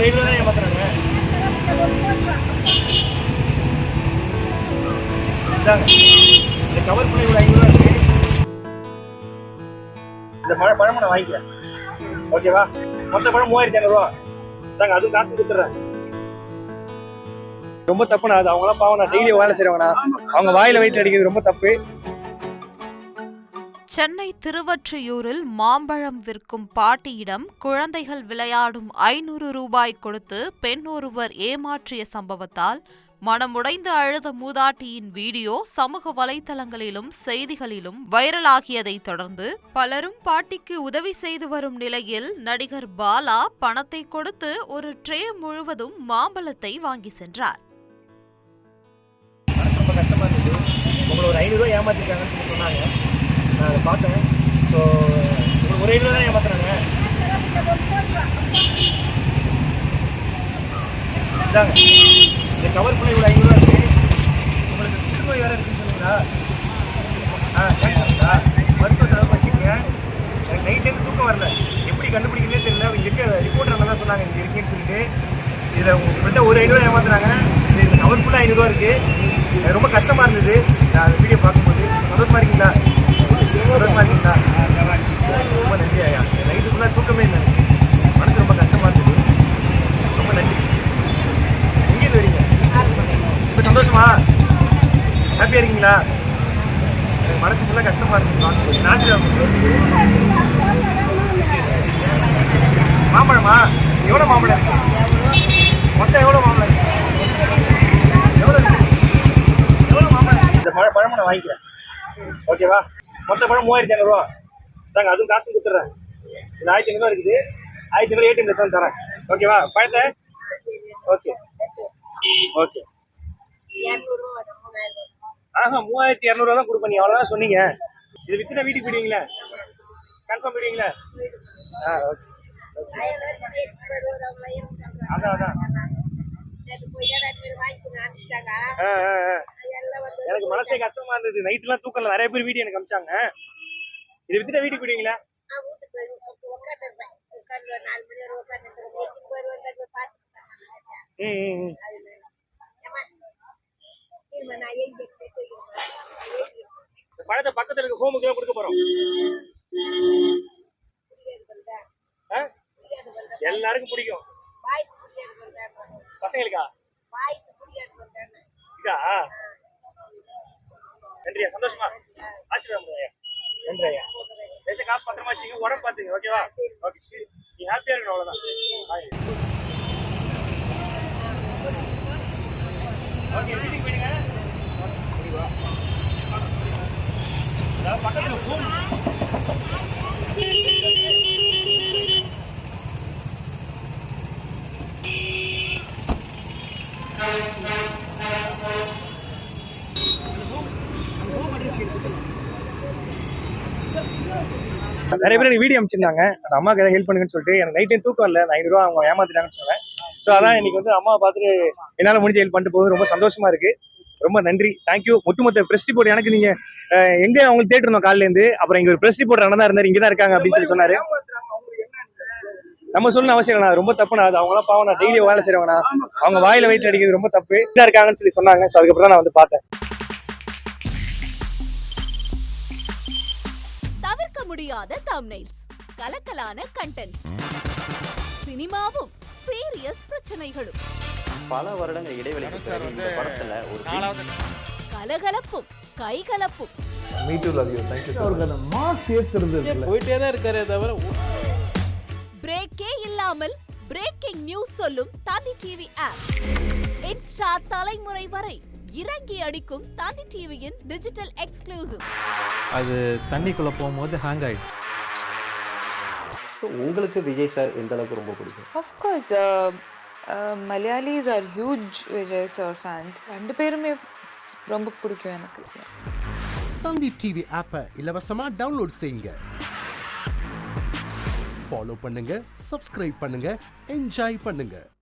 ஒரு 7 தான் ஏமாத்துறாங்க. இந்த கவர் ஃபுல்லாக இவ்வளோ 5 ரூபா இருக்கு. இந்த பழம் நான் வாங்கிக்கிறேன். ஓகேவா? மொத்த பழம் 3500 ரூபா. தாங்க, அதுவும் காசு கொடுத்துட்றேன். ரொம்ப தப்புண்ணா அது. அவங்களாம் பாவம், நான் டெய்லி வேலை செய்றவங்கண்ணா. அவங்க வாயில வயிற்று அடிக்கிறது ரொம்ப தப்பு. சென்னை திருவொற்றியூரில் மாம்பழம் விற்கும் பாட்டியிடம் குழந்தைகள் விளையாடும் 500 ரூபாய் கொடுத்து பெண் ஒருவர் ஏமாற்றிய சம்பவத்தால் மனமுடைந்து அழுத மூதாட்டியின் வீடியோ சமூக வலைதளங்களிலும் செய்திகளிலும் வைரலாகியதை தொடர்ந்து பலரும் பாட்டிக்கு உதவி செய்து வரும் நிலையில் நடிகர் பாலா பணத்தை கொடுத்து ஒரு ட்ரே முழுவதும் மாம்பழத்தை வாங்கி சென்றார். ரொம்ப கஷ்டமா இருந்தது. உங்களை ஒரு 500 ரூபாய் ஏமாத்திருக்காங்கன்னு சொல்லி சொன்னாங்க. நான் அதை பார்த்தேன். ஸோ உங்களுக்கு ஒரு 500 தான் ஏமாத்துறாங்க. இதாங்க, இந்த கவர் ஃபுல்லாக இவ்வளோ 500 ரூபா இருக்கு. உங்களுக்கு புற்றுநோய் வேறு இருக்குன்னு சொன்னீங்களா? கேட்குறீங்களா? மருத்துவ செலவு வச்சுக்கோங்க. எனக்கு நைட்லேருந்து தூக்கம் வரல. எப்படி கண்டுபிடிக்கிறதே தெரியல. இங்கே இருக்க ரிப்போர்ட்டர் அங்கே தான் சொன்னாங்க இங்கே இருக்கேன்னு சொல்லிட்டு. இதில் உங்கள்கிட்ட ஒரு 500 ரூபா ஏமாத்துறாங்க. இது கவர் ஃபுல்லாக 500 ரூபா இருக்குது. ரொம்ப கஷ்டமாக இருந்தது நான் அந்த வீடியோ பார்க்கும்போது. சந்தோஷமாக இருக்கீங்களா? சந்தோஷமாக இருக்கீங்களா? ரொம்ப நன்றி ஐயா. நைட்டு ஃபுல்லாக தூக்கமே இல்லை. மனசு ரொம்ப கஷ்டமாக இருந்தது. ரொம்ப நன்றி. எங்கேருந்து வரீங்க? இப்போ சந்தோஷமா? ஹாப்பியாக இருக்கீங்களா? எனக்கு மனசு ஃபுல்லாக கஷ்டமாக இருந்தது. மாம்பழமா? எவ்வளோ மாம்பழம் இருக்கு? மொத்தம் எவ்வளோ மாம்பழம் இருக்கு? எவ்வளோ மாம்பழம்? இந்த பழம் நான் வாங்கிக்கிறேன். ஓகேவா? மொத்த பழம் 3500 ரூபா. தாங்க, அதுவும் காசு கொடுத்துட்றேன். இது 1500 ரூபா இருக்குது. 1500 ஏடிஎம் எடுத்து தரேன். ஓகேவா? பழத்தை ஓகே ஓகே. 3200 ரூபா தான் கொடுப்பேன். நீ அவ்வளோதான் சொன்னீங்க. இது வித்துனா வீட்டுக்கு போயிடுவீங்களா? கன்ஃபார்ம் போயிடுவீங்களா? ஓகே. அதான் எனக்கு மனசே கஷ்டமா இருந்தது. நைட்லாம் தூக்கல. நிறைய பேர் வீடியோ எனக்கு அமிச்சாங்க. இது வித்துட்டா வீட்டுக்கு போயிடுவீங்களா? பழத்தை பக்கத்துல இருக்க ஹோமுக்கு தான் கொடுக்க போறோம். எல்லாருக்கும் பிடிக்கும். பசங்களுக்கா? இதா? நன்றியா, சந்தோஷமா? ஆசீர்வாதம் ஐயா. நன்றி ஐயா. பேச காசு பத்திரமா வச்சுங்க. உடம்பு பார்த்துங்க. ஓகேவா? ஓகே, சரி. நீ ஹாப்பியா இருக்கணும், அவ்வளோதான். ஓகே, வீட்டுக்கு போயிடுங்க. பக்கத்துல ஹோம். நிறைய பேர் எனக்கு வீடியோ அனுப்பிச்சிருந்தாங்க. அந்த அம்மாவுக்கு எதாவது ஹெல்ப் பண்ணுங்கன்னு சொல்லிட்டு. எனக்கு நைட் டைம் தூக்கம் இல்லை. 500 ரூபா அவங்க ஏமாத்திட்டாங்கன்னு சொன்னேன். ஸோ அதான் இன்னைக்கு வந்து அம்மாவை பார்த்துட்டு என்னால் முடிஞ்ச ஹெல்ப் பண்ணிட்டு போகுது. ரொம்ப சந்தோஷமா இருக்கு. ரொம்ப நன்றி, தேங்க்யூ. ஒட்டுமொத்த பிரஸ் ரிப்போர்ட் எனக்கு நீங்க எங்க அவங்களுக்கு தேட்டணும் காலையிலேருந்து. அப்புறம் இங்க ஒரு பிரஸ் ரிப்போர்ட் அண்ணா இருந்தார், இங்கே தான் இருக்காங்க அப்படின்னு சொல்லி சொன்னாரு. நம்ம சொல்லணும் அவசியம் இல்லை. ரொம்ப தப்புண்ணா அது. அவங்களாம் பாவம், நான் டெய்லி வேலை செய்றவங்கண்ணா. அவங்க வாயில வயிற்று அடிக்கிறது ரொம்ப தப்பு. இதாக இருக்காங்கன்னு சொல்லி சொன்னாங்க. ஸோ அதுக்கப்புறம் தான் நான் வந்து பார்த்தேன். தவிர்க்க முடியாத தம்ப்நெயில்ஸ், கலக்கலான கண்டென்ட்ஸ், சினிமாவும் சீரியஸ் பிரச்சனைகளும், பல வருடங்கள் இடைவெளிக்கு பிறகு இந்த படத்துல ஒரு கலகலப்பும் கைகலப்பும். Me too love you. Thank you. அவருக்கு அந்த மாஸ் ஏத்துறது போயிட்டே தான் இருக்காரே தவிர பிரேக்கே இல்லாமல் பிரேக்கிங் நியூஸ் சொல்லும் தந்தி டிவி ஆப். இன்ஸ்டா தலைமுறை வரை இறங்கி அடிக்கும் தந்தி டிவியின் டிஜிட்டல் எக்ஸ்க்ளூசிவ். அது தண்ணிக்குள்ள போகும்போது ஹேங் ஆயிடுச்சு. உங்களுக்கு விஜய் சார் எந்த அளவுக்கு ரொம்ப பிடிக்கும்? Of course, Malayalis are huge Vijay sir fans. ரெண்டு பேருமே ரொம்ப பிடிக்கும் எனக்கு. தந்தி டிவி ஆப்பை இலவசமா டவுன்லோட் செய்யுங்க. ஃபாலோ பண்ணுங்க, சப்ஸ்கிரைப் பண்ணுங்க, என்ஜாய் பண்ணுங்க.